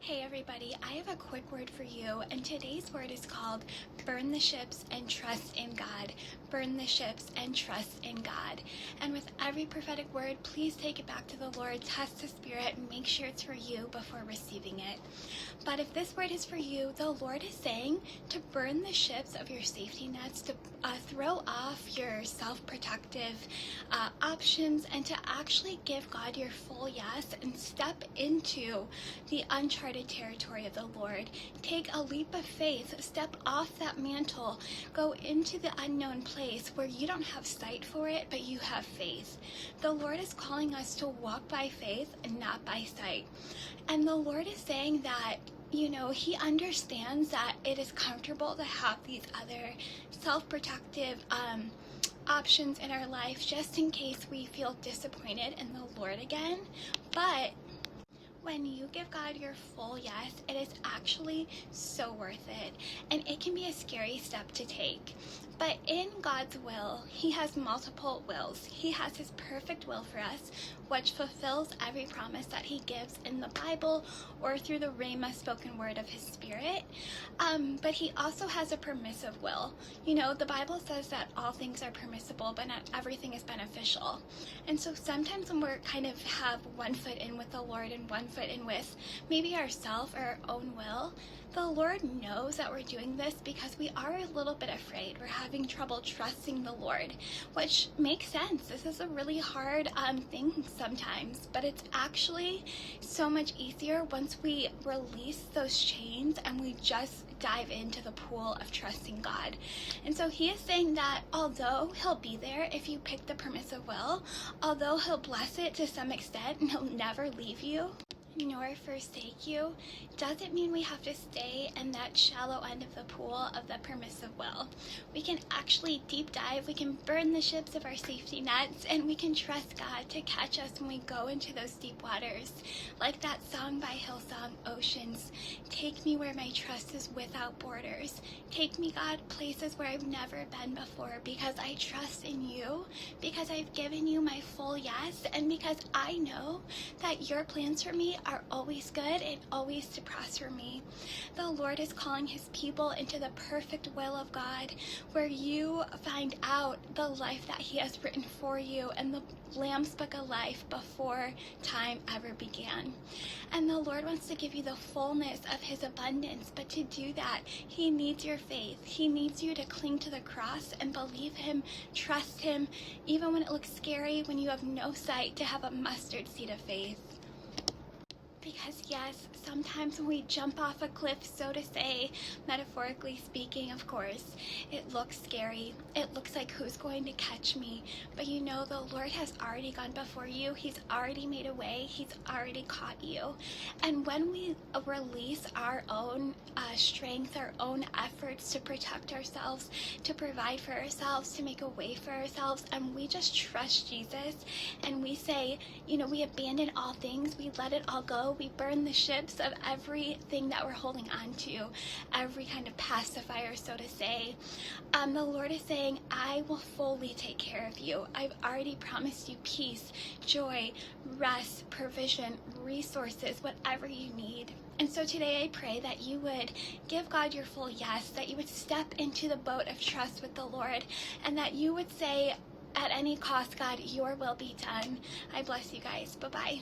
Hey everybody, I have a quick word for you, and today's word is called burn the ships and trust in God. Burn the ships and trust in God. And with every prophetic word, please take it back to the Lord, test the Spirit, and make sure it's for you before receiving it. But if this word is for you, the Lord is saying to burn the ships of your safety nets, to throw off your self-protective options, and to actually give God your full yes and step into the uncharted territory of the Lord. Take a leap of faith, step off that mantle, go into the unknown place where you don't have sight for it, but you have faith. The Lord is calling us to walk by faith and not by sight. And the Lord is saying that, He understands that it is comfortable to have these other self-protective options in our life just in case we feel disappointed in the Lord again. But when you give God your full yes, it is actually so worth it. And it can be a scary step to take. But in God's will, He has multiple wills. He has His perfect will for us, which fulfills every promise that He gives in the Bible or through the Rhema spoken word of His Spirit. But He also has a permissive will. The Bible says that all things are permissible, but not everything is beneficial. And so sometimes when we're kind of have one foot in with the Lord and one foot in with maybe ourselves or our own will, the Lord knows that we're doing this because we are a little bit afraid. We're having trouble trusting the Lord, which makes sense. This is a really hard thing sometimes, but it's actually so much easier once we release those chains and we just dive into the pool of trusting God. And so He is saying that although He'll be there if you pick the permissive will, although He'll bless it to some extent and He'll never leave you nor forsake you, doesn't mean we have to stay in that shallow end of the pool of the permissive will. We can actually deep dive, we can burn the ships of our safety nets, and we can trust God to catch us when we go into those deep waters. Like that song by Hillsong, Oceans. Take me where my trust is without borders. Take me, God, places where I've never been before, because I trust in you, because I've given you my full yes, and because I know that your plans for me are always good and always to prosper me. The Lord is calling His people into the perfect will of God, where you find out the life that He has written for you and the Lamb's Book of Life before time ever began. And the Lord wants to give you the fullness of His abundance, but to do that, He needs your faith. He needs you to cling to the cross and believe Him, trust Him, even when it looks scary, when you have no sight, to have a mustard seed of faith. Because yes, sometimes when we jump off a cliff, so to say, metaphorically speaking, of course, it looks scary. It looks like who's going to catch me? But the Lord has already gone before you. He's already made a way. He's already caught you. And when we release our own strength, our own efforts to protect ourselves, to provide for ourselves, to make a way for ourselves, and we just trust Jesus, and we say, we abandon all things, we let it all go, we burn the ships of everything that we're holding on to, every kind of pacifier, so to say. The Lord is saying, I will fully take care of you. I've already promised you peace, joy, rest, provision, resources, whatever you need. And so today I pray that you would give God your full yes, that you would step into the boat of trust with the Lord, and that you would say, at any cost, God, your will be done. I bless you guys. Bye-bye.